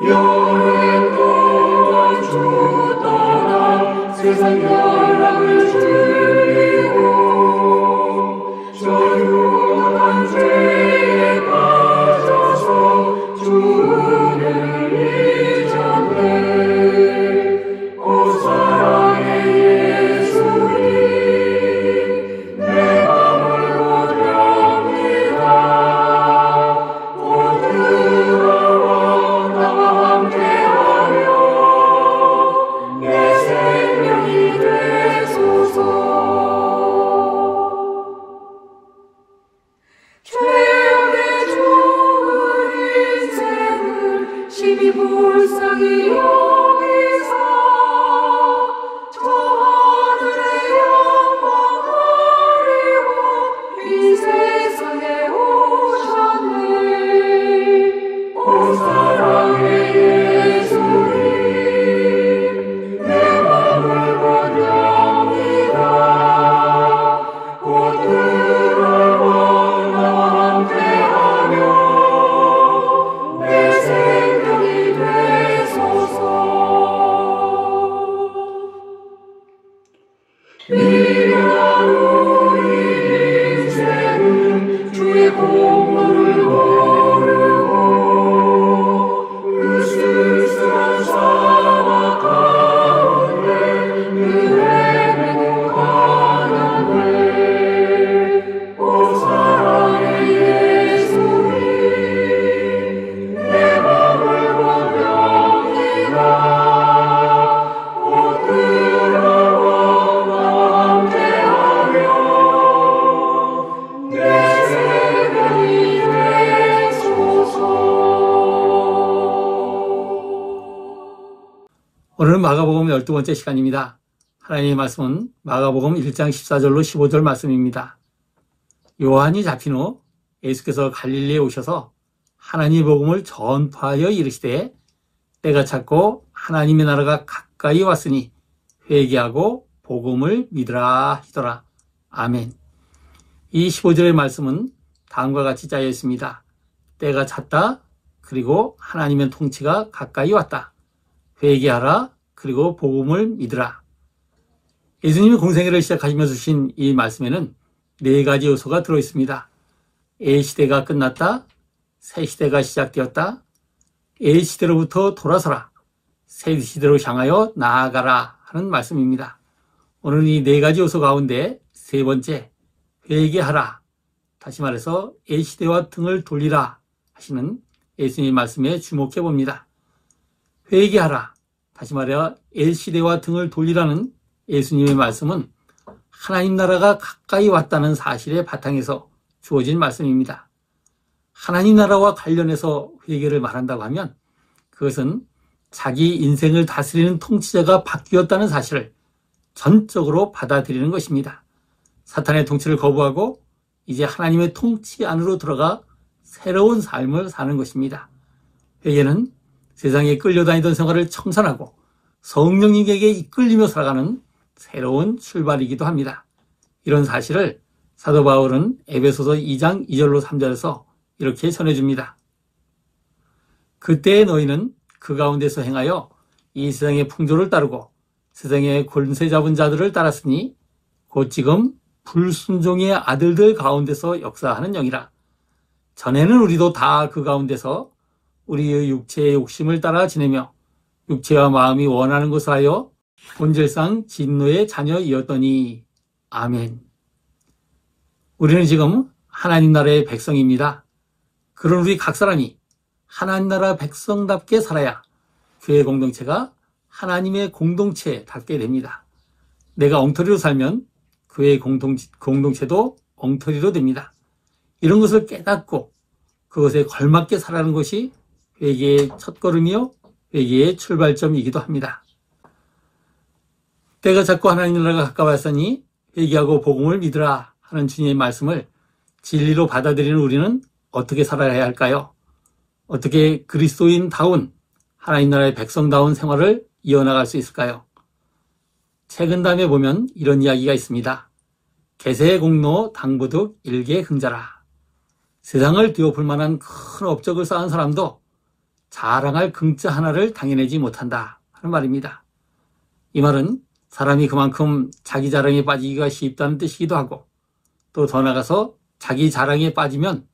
여름 동안 주 떠나 세상 연락을 줄이고 저유한 죄에 빠져서 주를 잊었네. 오 사랑의 예수님 내 맘을 보렵니다. 곧 들어와 나와 함께하며 내 생명이 되소서. 죄악의 좋은 인생을 심히 불쌍히 여기사 저 하늘의 영광을 이루어 이 세상에 오셨네. 오 사랑의 예수님 내 맘을 보렵니다. 곧 들어와 나와 함께하며 내 생명이 되소서. 미련한 우리 인생은 주의 공로를 모르고 그 쓸쓸한 사막 가운데 늘 헤매고 가는데 오 사랑의 예수님 내 맘을 보렵니다. 곧 들어와 나와 함께하며 내 생명이 되소서. 오늘은 마가복음 12번째 시간입니다. 하나님의 말씀은 마가복음 1장 14절로 15절 말씀입니다. 요한이 잡힌 후 예수께서 갈릴리에 오셔서 하나님의 복음을 전파하여 이르시되 때가 찼고 하나님의 나라가 가까이 왔으니 회개하고 복음을 믿으라 하시더라. 아멘. 이 15절의 말씀은 다음과 같이 짜여 있습니다. 때가 찼다. 그리고 하나님의 통치가 가까이 왔다. 회개하라. 그리고 복음을 믿으라. 예수님이 공생애를 시작하시면서 주신 이 말씀에는 네 가지 요소가 들어있습니다. A시대가 끝났다. 새시대가 시작되었다. A시대로부터 돌아서라. 새시대로 향하여 나아가라 하는 말씀입니다. 오늘 이 네 가지 요소 가운데 세 번째, 회개하라. 다시 말해서 A시대와 등을 돌리라 하시는 예수님의 말씀에 주목해 봅니다. 회개하라. 다시 말해 L시대와 등을 돌리라는 예수님의 말씀은 하나님 나라가 가까이 왔다는 사실의 바탕에서 주어진 말씀입니다. 하나님 나라와 관련해서 회개를 말한다고 하면 그것은 자기 인생을 다스리는 통치자가 바뀌었다는 사실을 전적으로 받아들이는 것입니다. 사탄의 통치를 거부하고 이제 하나님의 통치 안으로 들어가 새로운 삶을 사는 것입니다. 회개는 세상에 끌려다니던 생활을 청산하고 성령님에게 이끌리며 살아가는 새로운 출발이기도 합니다. 이런 사실을 사도 바울은 에베소서 2장 2절로 3절에서 이렇게 전해줍니다. 그때의 너희는 그 가운데서 행하여 이 세상의 풍조를 따르고 세상의 권세 잡은 자들을 따랐으니 곧 지금 불순종의 아들들 가운데서 역사하는 영이라. 전에는 우리도 다 그 가운데서 우리의 육체의 욕심을 따라 지내며 육체와 마음이 원하는 것을 하여 본질상 진노의 자녀이었더니. 아멘. 우리는 지금 하나님 나라의 백성입니다. 그런 우리 각 사람이 하나님 나라 백성답게 살아야 교회 공동체가 하나님의 공동체답게 됩니다. 내가 엉터리로 살면 교회 공동체도 엉터리로 됩니다. 이런 것을 깨닫고 그것에 걸맞게 살아가는 것이 회개의 첫걸음이요 회개의 출발점이기도 합니다. 때가 찼고 하나님 나라가 가까웠으니 회개하고 복음을 믿으라 하는 주님의 말씀을 진리로 받아들이는 우리는 어떻게 살아야 할까요? 어떻게 그리스도인다운 하나님 나라의 백성다운 생활을 이어나갈 수 있을까요? 책은담에 보면 이런 이야기가 있습니다. 개세의 공로 당부득 일개 흥자라. 세상을 뒤엎을 만한 큰 업적을 쌓은 사람도 자랑할 긍자 하나를 당해내지 못한다 하는 말입니다. 이 말은 사람이 그만큼 자기 자랑에 빠지기가 쉽다는 뜻이기도 하고, 또 더 나아가서 자기 자랑에 빠지면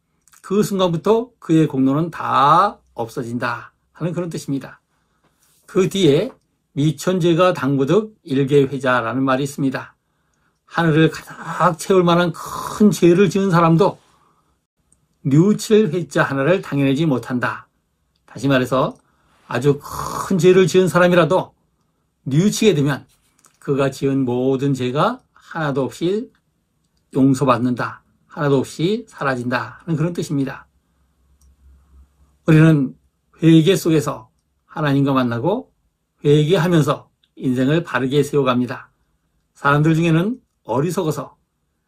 그 순간부터 그의 공로는 다 없어진다 하는 그런 뜻입니다. 그 뒤에 미천죄가 당부득 일개회자라는 말이 있습니다. 하늘을 가득 채울 만한 큰 죄를 지은 사람도 뉘우칠 하나를 당해내지 못한다. 다시 말해서 아주 큰 죄를 지은 사람이라도 뉘우치게 되면 그가 지은 모든 죄가 하나도 없이 용서받는다, 하나도 없이 사라진다 하는 그런 뜻입니다. 우리는 회개 속에서 하나님과 만나고 회개하면서 인생을 바르게 세워갑니다. 사람들 중에는 어리석어서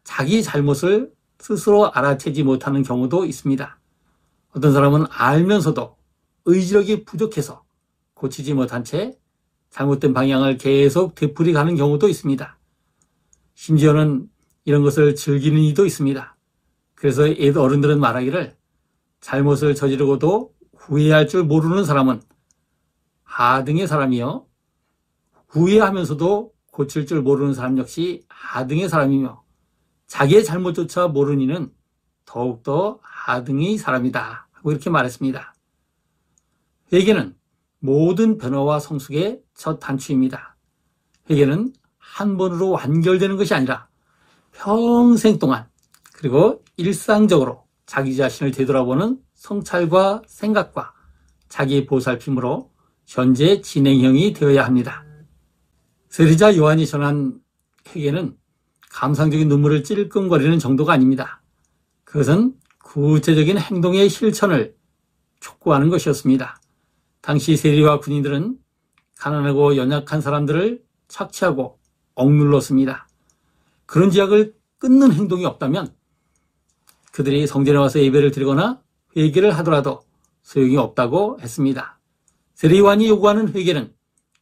자기 잘못을 스스로 알아채지 못하는 경우도 있습니다. 어떤 사람은 알면서도 의지력이 부족해서 고치지 못한 채 잘못된 방향을 계속 되풀이 가는 경우도 있습니다. 심지어는 이런 것을 즐기는 이도 있습니다. 그래서 어른들은 말하기를 잘못을 저지르고도 후회할 줄 모르는 사람은 하등의 사람이요, 후회하면서도 고칠 줄 모르는 사람 역시 하등의 사람이며, 자기의 잘못조차 모르는 이는 더욱더 하등의 사람이다 하고 이렇게 말했습니다. 회개는 모든 변화와 성숙의 첫 단추입니다. 회개는 한 번으로 완결되는 것이 아니라 평생 동안, 그리고 일상적으로 자기 자신을 되돌아보는 성찰과 생각과 자기 보살핌으로 현재 진행형이 되어야 합니다. 세리자 요한이 전한 회개는 감상적인 눈물을 찔끔거리는 정도가 아닙니다. 그것은 구체적인 행동의 실천을 촉구하는 것이었습니다. 당시 세리와 군인들은 가난하고 연약한 사람들을 착취하고 억눌렀습니다. 그런 죄악을 끊는 행동이 없다면 그들이 성전에 와서 예배를 드리거나 회개를 하더라도 소용이 없다고 했습니다. 세리 요한이 요구하는 회개는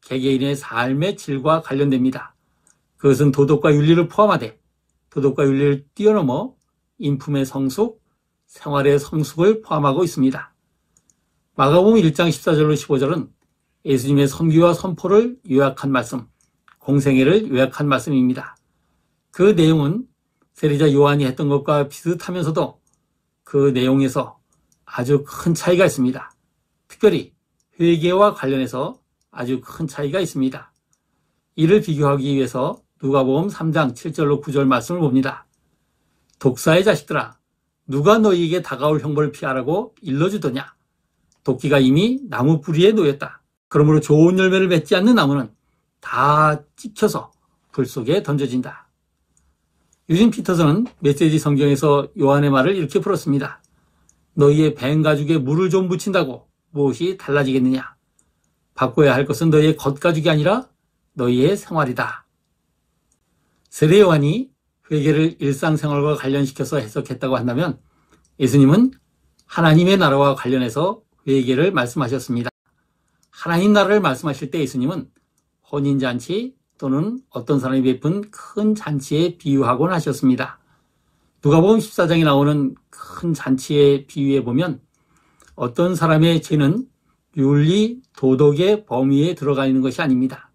개개인의 삶의 질과 관련됩니다. 그것은 도덕과 윤리를 포함하되 도덕과 윤리를 뛰어넘어 인품의 성숙, 생활의 성숙을 포함하고 있습니다. 마가복음 1장 14절로 15절은 예수님의 선교와 선포를 요약한 말씀, 공생애를 요약한 말씀입니다. 그 내용은 세리자 요한이 했던 것과 비슷하면서도 그 내용에서 아주 큰 차이가 있습니다. 특별히 회개와 관련해서 아주 큰 차이가 있습니다. 이를 비교하기 위해서 누가복음 3장 7절로 9절 말씀을 봅니다. 독사의 자식들아, 누가 너희에게 다가올 형벌을 피하라고 일러주더냐? 도끼가 이미 나무 뿌리에 놓였다. 그러므로 좋은 열매를 맺지 않는 나무는 다 찍혀서 불 속에 던져진다. 유진 피터슨은 메시지 성경에서 요한의 말을 이렇게 풀었습니다. 너희의 뱀 가죽에 물을 좀 묻힌다고 무엇이 달라지겠느냐? 바꿔야 할 것은 너희의 겉가죽이 아니라 너희의 생활이다. 세례 요한이 회개를 일상생활과 관련시켜서 해석했다고 한다면 예수님은 하나님의 나라와 관련해서 회개를 말씀하셨습니다. 하나님 나라를 말씀하실 때 예수님은 혼인잔치 또는 어떤 사람이 베푼 큰 잔치에 비유하곤 하셨습니다. 누가복음 14장에 나오는 큰 잔치에 비유해 보면 어떤 사람의 죄는 윤리, 도덕의 범위에 들어가 있는 것이 아닙니다.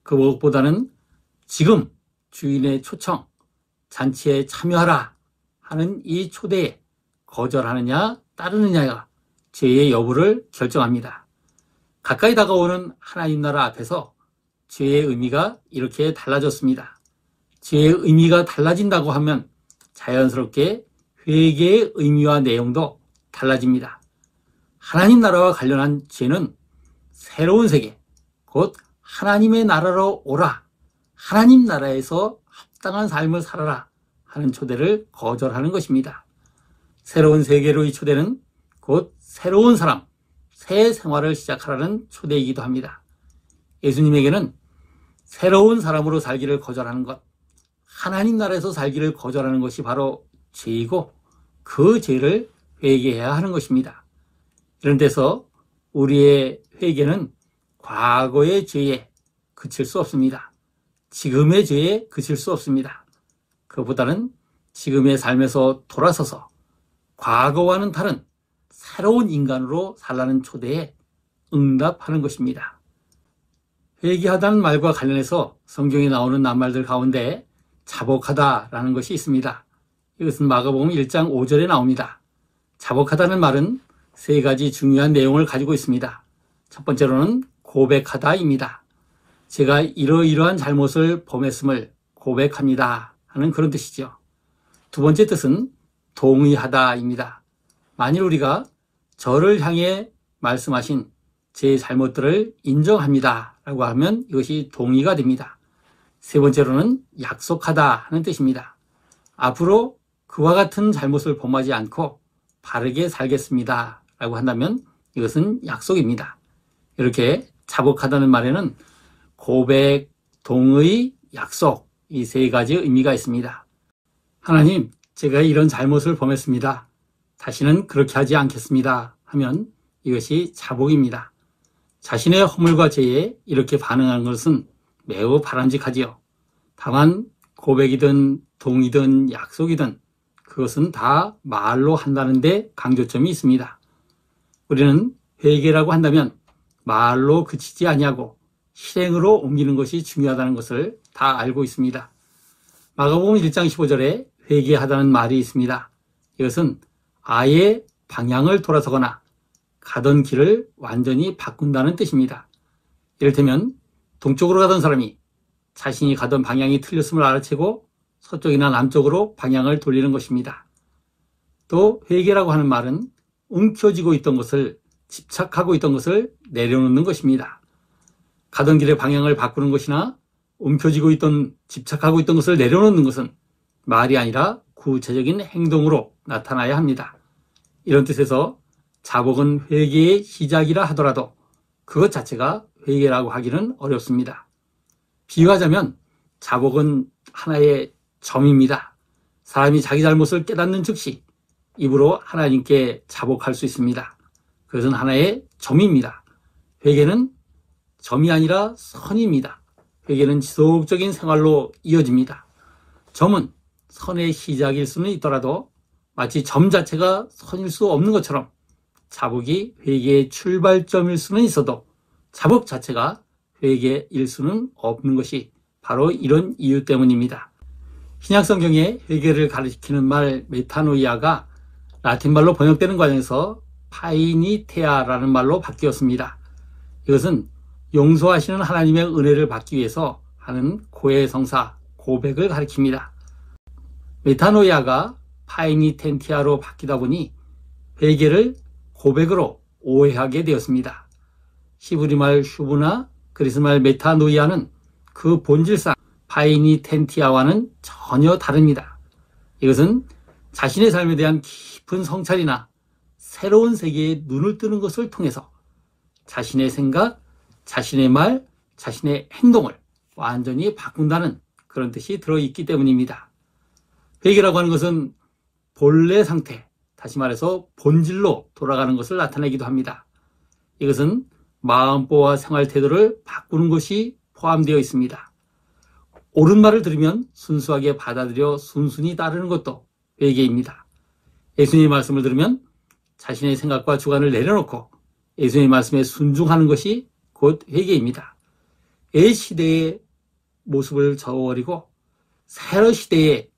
그 무엇보다는 지금 주인의 초청, 잔치에 참여하라 하는 이 초대에 거절하느냐 따르느냐가 죄의 여부를 결정합니다. 가까이 다가오는 하나님 나라 앞에서 죄의 의미가 이렇게 달라졌습니다. 죄의 의미가 달라진다고 하면 자연스럽게 회개의 의미와 내용도 달라집니다. 하나님 나라와 관련한 죄는 새로운 세계, 곧 하나님의 나라로 오라, 하나님 나라에서 합당한 삶을 살아라 하는 초대를 거절하는 것입니다. 새로운 세계로의 초대는 곧 새로운 사람, 새 생활을 시작하라는 초대이기도 합니다. 예수님에게는 새로운 사람으로 살기를 거절하는 것, 하나님 나라에서 살기를 거절하는 것이 바로 죄이고 그 죄를 회개해야 하는 것입니다. 이런 데서 우리의 회개는 과거의 죄에 그칠 수 없습니다. 지금의 죄에 그칠 수 없습니다. 그보다는 지금의 삶에서 돌아서서 과거와는 다른 새로운 인간으로 살라는 초대에 응답하는 것입니다. 회개하다는 말과 관련해서 성경에 나오는 낱말들 가운데 자복하다라는 것이 있습니다. 이것은 마가복음 1장 5절에 나옵니다. 자복하다는 말은 세 가지 중요한 내용을 가지고 있습니다. 첫 번째로는 고백하다입니다. 제가 이러이러한 잘못을 범했음을 고백합니다 하는 그런 뜻이죠. 두 번째 뜻은 동의하다입니다. 만일 우리가 저를 향해 말씀하신 제 잘못들을 인정합니다 라고 하면 이것이 동의가 됩니다. 세 번째로는 약속하다 하는 뜻입니다. 앞으로 그와 같은 잘못을 범하지 않고 바르게 살겠습니다 라고 한다면 이것은 약속입니다. 이렇게 자복하다는 말에는 고백, 동의, 약속 이 세 가지 의미가 있습니다. 하나님, 제가 이런 잘못을 범했습니다. 다시는 그렇게 하지 않겠습니다 하면 이것이 자복입니다. 자신의 허물과 죄에 이렇게 반응하는 것은 매우 바람직하지요. 다만 고백이든 동의든 약속이든 그것은 다 말로 한다는 데 강조점이 있습니다. 우리는 회개라고 한다면 말로 그치지 아니하고 실행으로 옮기는 것이 중요하다는 것을 다 알고 있습니다. 마가복음 1장 15절에 회개하다는 말이 있습니다. 이것은 아예 방향을 돌아서거나 가던 길을 완전히 바꾼다는 뜻입니다. 이를테면 동쪽으로 가던 사람이 자신이 가던 방향이 틀렸음을 알아채고 서쪽이나 남쪽으로 방향을 돌리는 것입니다. 또 회개라고 하는 말은 움켜쥐고 있던 것을, 집착하고 있던 것을 내려놓는 것입니다. 가던 길의 방향을 바꾸는 것이나 움켜쥐고 있던, 집착하고 있던 것을 내려놓는 것은 말이 아니라 구체적인 행동으로 나타나야 합니다. 이런 뜻에서 자복은 회개의 시작이라 하더라도 그것 자체가 회개라고 하기는 어렵습니다. 비유하자면 자복은 하나의 점입니다. 사람이 자기 잘못을 깨닫는 즉시 입으로 하나님께 자복할 수 있습니다. 그것은 하나의 점입니다. 회개는 점이 아니라 선입니다. 회개는 지속적인 생활로 이어집니다. 점은 선의 시작일 수는 있더라도 마치 점 자체가 선일 수 없는 것처럼 자복이 회개의 출발점일 수는 있어도 자복 자체가 회개일 수는 없는 것이 바로 이런 이유 때문입니다. 신약성경에 회개를 가리키는 말 메타노이아가 라틴말로 번역되는 과정에서 파이니테아라는 말로 바뀌었습니다. 이것은 용서하시는 하나님의 은혜를 받기 위해서 하는 고해성사, 고백을 가리킵니다. 메타노이아가 파이니텐티아로 바뀌다 보니 회개를 고백으로 오해하게 되었습니다. 히브리말 슈브나 그리스말 메타노이아는 그 본질상 파이니텐티아와는 전혀 다릅니다. 이것은 자신의 삶에 대한 깊은 성찰이나 새로운 세계에 눈을 뜨는 것을 통해서 자신의 생각, 자신의 말, 자신의 행동을 완전히 바꾼다는 그런 뜻이 들어있기 때문입니다. 회개라고 하는 것은 본래 상태, 다시 말해서 본질로 돌아가는 것을 나타내기도 합니다. 이것은 마음보와 생활 태도를 바꾸는 것이 포함되어 있습니다. 옳은 말을 들으면 순수하게 받아들여 순순히 따르는 것도 회개입니다. 예수님의 말씀을 들으면 자신의 생각과 주관을 내려놓고 예수님의 말씀에 순종하는 것이 곧 회개입니다. 애 시대의 모습을 저버리고 새로 시대의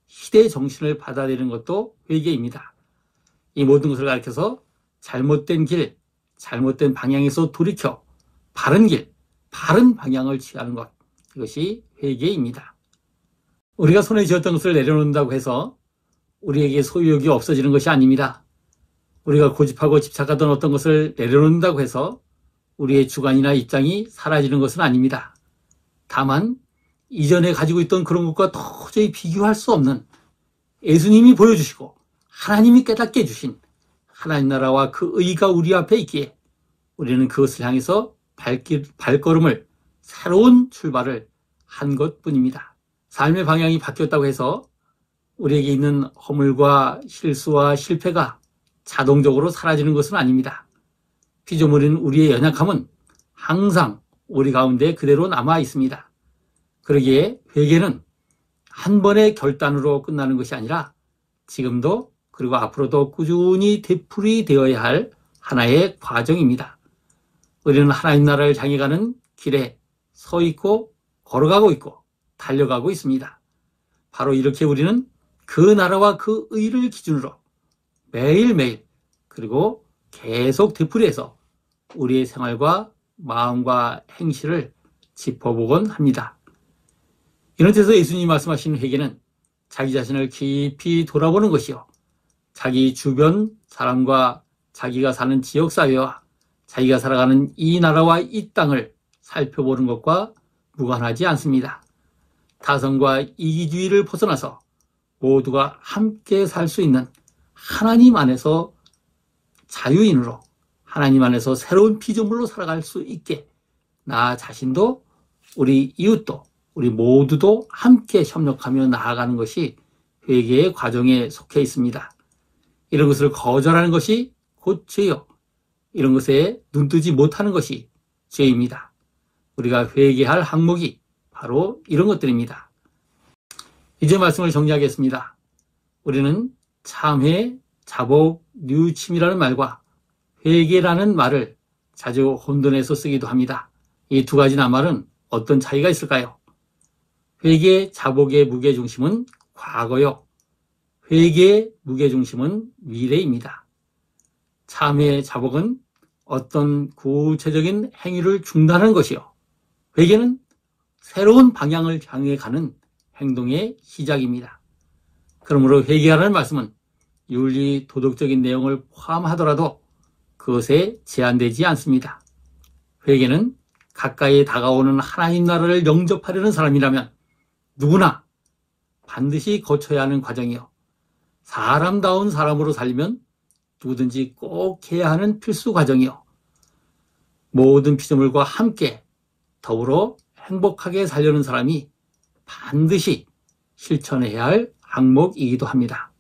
정신을 받아들이는 것도 회개입니다. 이 모든 것을 가리켜서 잘못된 길, 잘못된 방향에서 돌이켜 바른 길, 바른 방향을 취하는 것, 이것이 회개입니다. 우리가 손에 쥐었던 것을 내려놓는다고 해서 우리에게 소유욕이 없어지는 것이 아닙니다. 우리가 고집하고 집착하던 어떤 것을 내려놓는다고 해서 우리의 주관이나 입장이 사라지는 것은 아닙니다. 다만 이전에 가지고 있던 그런 것과 도저히 비교할 수 없는 예수님이 보여주시고 하나님이 깨닫게 해주신 하나님 나라와 그 의가 우리 앞에 있기에 우리는 그것을 향해서 발걸음을, 새로운 출발을 한 것뿐입니다. 삶의 방향이 바뀌었다고 해서 우리에게 있는 허물과 실수와 실패가 자동적으로 사라지는 것은 아닙니다. 피조물인 우리의 연약함은 항상 우리 가운데 그대로 남아 있습니다. 그러기에 회개는 한 번의 결단으로 끝나는 것이 아니라 지금도 그리고 앞으로도 꾸준히 되풀이 되어야 할 하나의 과정입니다. 우리는 하나님 나라를 향해 가는 길에 서 있고 걸어가고 있고 달려가고 있습니다. 바로 이렇게 우리는 그 나라와 그 의를 기준으로 매일매일 그리고 계속 되풀이해서 우리의 생활과 마음과 행실을 짚어보곤 합니다. 이런 데서 예수님이 말씀하신 회개는 자기 자신을 깊이 돌아보는 것이요, 자기 주변 사람과 자기가 사는 지역사회와 자기가 살아가는 이 나라와 이 땅을 살펴보는 것과 무관하지 않습니다. 타성과 이기주의를 벗어나서 모두가 함께 살 수 있는 하나님 안에서 자유인으로 하나님 안에서 새로운 피조물로 살아갈 수 있게 나 자신도 우리 이웃도 우리 모두도 함께 협력하며 나아가는 것이 회개의 과정에 속해 있습니다. 이런 것을 거절하는 것이 곧 죄요. 이런 것에 눈뜨지 못하는 것이 죄입니다. 우리가 회개할 항목이 바로 이런 것들입니다. 이제 말씀을 정리하겠습니다. 우리는 참회, 자복, 뉘우침이라는 말과 회개라는 말을 자주 혼돈해서 쓰기도 합니다. 이 두 가지 낱말은 어떤 차이가 있을까요? 회개, 자복의 무게중심은 과거요, 회개의 무게중심은 미래입니다. 참회, 자복은 어떤 구체적인 행위를 중단하는 것이요, 회개는 새로운 방향을 향해 가는 행동의 시작입니다. 그러므로 회개하라는 말씀은 윤리, 도덕적인 내용을 포함하더라도 그것에 제한되지 않습니다. 회개는 가까이 다가오는 하나님 나라를 영접하려는 사람이라면 누구나 반드시 거쳐야 하는 과정이요, 사람다운 사람으로 살려면 누구든지 꼭 해야 하는 필수 과정이요, 모든 피조물과 함께 더불어 행복하게 살려는 사람이 반드시 실천해야 할 항목이기도 합니다.